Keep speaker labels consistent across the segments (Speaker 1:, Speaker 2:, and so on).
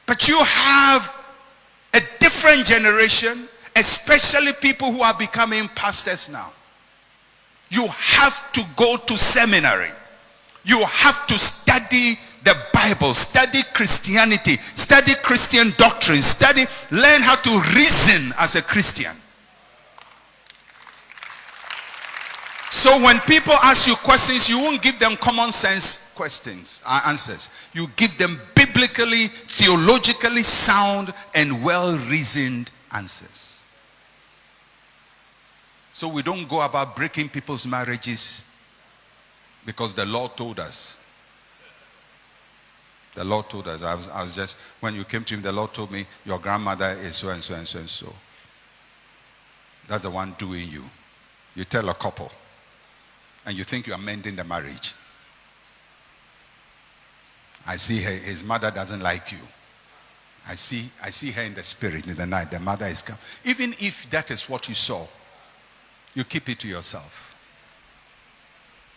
Speaker 1: But you have a different generation, especially people who are becoming pastors now. You have to go to seminary. You have to study the Bible, study Christianity, study Christian doctrine, learn how to reason as a Christian. So when people ask you questions, you won't give them common sense answers. You give them biblically, theologically sound and well-reasoned answers. So we don't go about breaking people's marriages because the Lord told us. The Lord told us. I was just, when you came to him, the Lord told me, your grandmother is so and so and so and so. That's the one doing you. You tell a couple, and you think you are mending the marriage. I see her, his mother doesn't like you. I see her in the spirit in the night. The mother is coming. Even if that is what you saw, you keep it to yourself.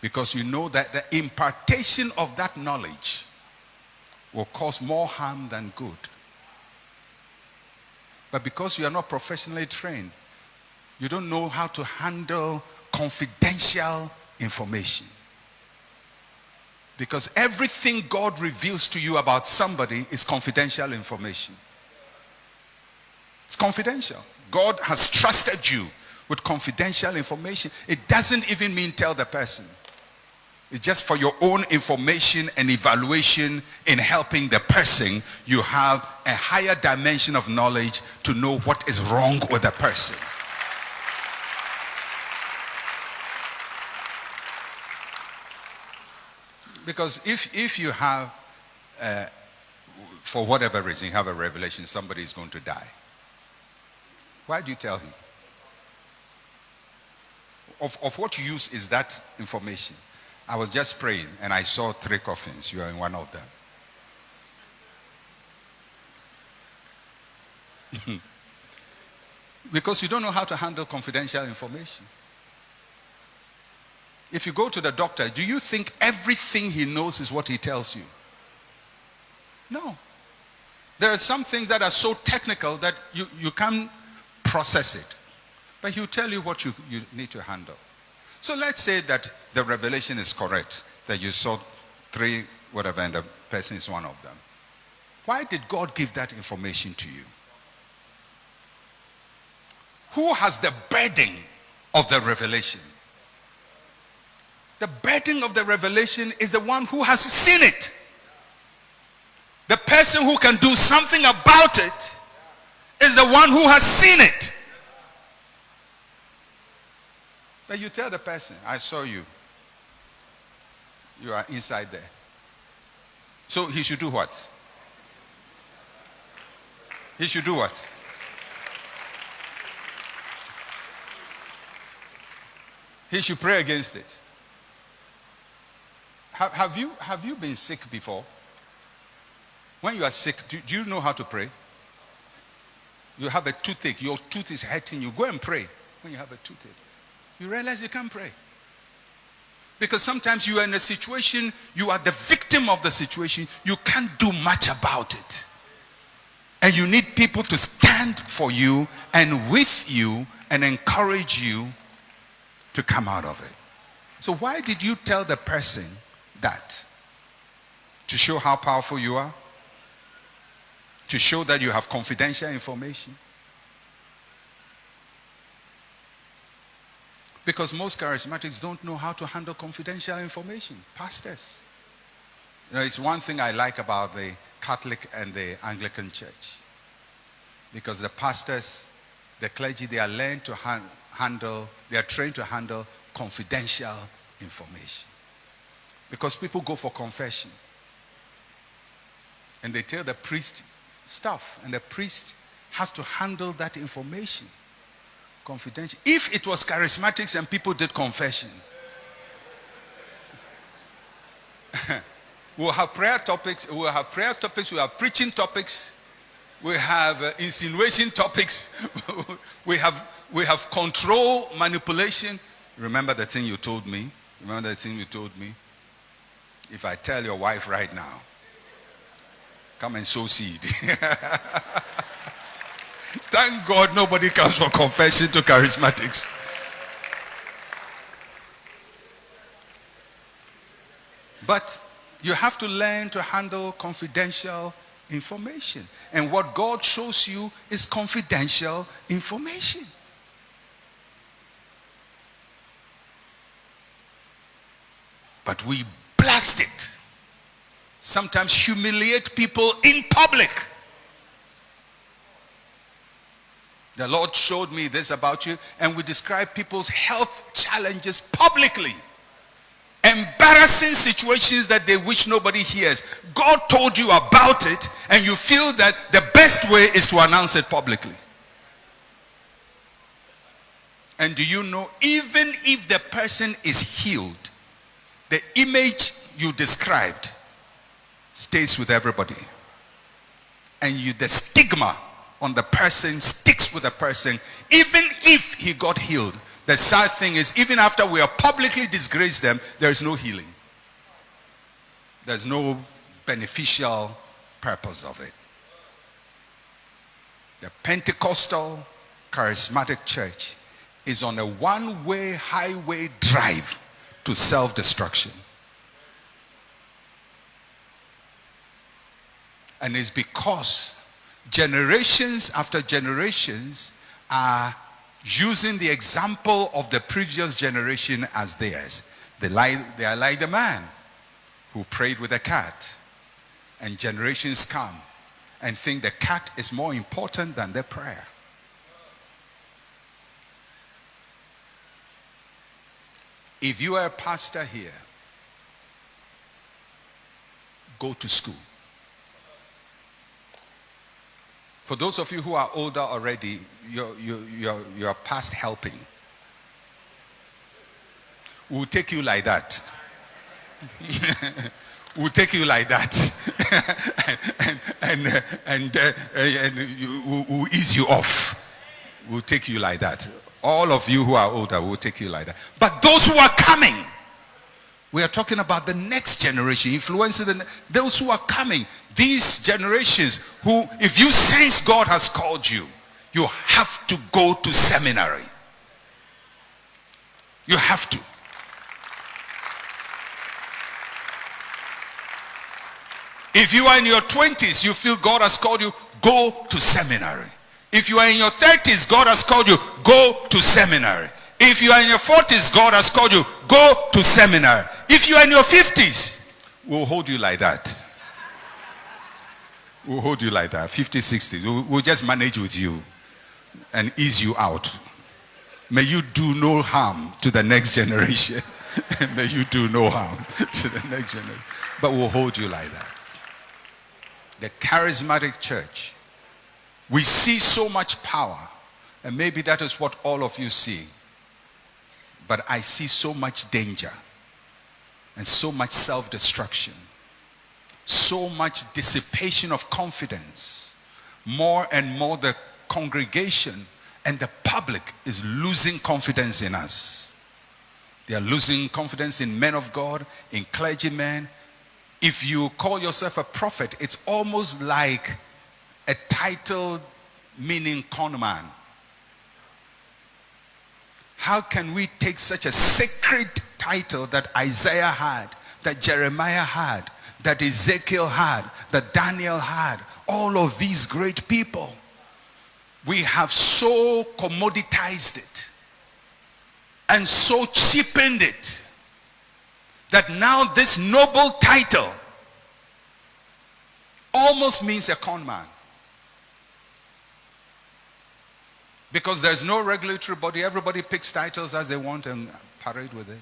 Speaker 1: Because you know that the impartation of that knowledge will cause more harm than good. But because you are not professionally trained, you don't know how to handle confidential information. Because everything God reveals to you about somebody is confidential information. It's confidential. God has trusted you with confidential information. It doesn't even mean tell the person. It's just for your own information and evaluation in helping the person. You have a higher dimension of knowledge to know what is wrong with the person. Because if you have, for whatever reason, you have a revelation, somebody is going to die. Why do you tell him? Of what use is that information? I was just praying and I saw 3 coffins. You are in one of them. Because you don't know how to handle confidential information. If you go to the doctor, do you think everything he knows is what he tells you? No. There are some things that are so technical that you can't process it. But he'll tell you what you need to handle. So let's say that the revelation is correct, that you saw 3 whatever and the person is one of them. Why did God give that information to you? Who has the burden of the revelation? The burden of the revelation is the one who has seen it. The person who can do something about it is the one who has seen it. But you tell the person, I saw you. You are inside there. So he should do what? He should do what? He should pray against it. Have you been sick before? When you are sick, do you know how to pray? You have a toothache, your tooth is hurting you. Go and pray when you have a toothache. You realize you can't pray. Because sometimes you are in a situation, you are the victim of the situation, you can't do much about it. And you need people to stand for you and with you and encourage you to come out of it. So why did you tell the person that? To show how powerful you are? To show that you have confidential information? Because most charismatics don't know how to handle confidential information. Pastors. You know, it's one thing I like about the Catholic and the Anglican Church. Because the pastors, the clergy, they are learned to handle, they are trained to handle confidential information. Because people go for confession. And they tell the priest stuff. And the priest has to handle that information. Confidential. If it was charismatics and people did confession, we'll have prayer topics, we'll have preaching topics, we have insinuation topics, we have control, manipulation. Remember the thing you told me? If I tell your wife right now, Come and sow seed. Thank God nobody comes for confession to charismatics. But you have to learn to handle confidential information. And what God shows you is confidential information. But we blast it. Sometimes humiliate people in public. The Lord showed me this about you, and we describe people's health challenges publicly. Embarrassing situations that they wish nobody hears. God told you about it, and you feel that the best way is to announce it publicly. And do you know, even if the person is healed, the image you described stays with everybody. And the stigma on the person sticks with the person, even if he got healed. The sad thing is, even after we have publicly disgraced them, there is no healing. There's no beneficial purpose of it. The Pentecostal charismatic church is on a one-way highway drive to self-destruction. And it's because generations after generations are using the example of the previous generation as theirs. They are like the man who prayed with a cat. And generations come and think the cat is more important than the prayer. If you are a pastor here, go to school. For those of you who are older already, you're past helping. We'll take you like that. We'll take you like that. and we'll ease you off. We'll take you like that. All of you who are older, will take you like that. But those who are coming, we are talking about the next generation, influencing those who are coming. These generations who, if you sense God has called you, you have to go to seminary. You have to. If you are in your 20s, you feel God has called you, go to seminary. If you are in your 30s, God has called you, go to seminary. If you are in your 40s, God has called you, go to seminary. If you are in your 50s, we'll hold you like that. We'll hold you like that. 50s, 60s. We'll just manage with you and ease you out. May you do no harm to the next generation. May you do no harm to the next generation. But we'll hold you like that. The charismatic church, we see so much power, and maybe that is what all of you see. But I see so much danger and so much self-destruction, so much dissipation of confidence. More and more the congregation and the public is losing confidence in us. They are losing confidence in men of God, in clergymen. If you call yourself a prophet, it's almost like a title meaning con man. How can we take such a sacred title that Isaiah had, that Jeremiah had, that Ezekiel had, that Daniel had, all of these great people? We have so commoditized it and so cheapened it that now this noble title almost means a con man. Because there's no regulatory body. Everybody picks titles as they want and parade with it.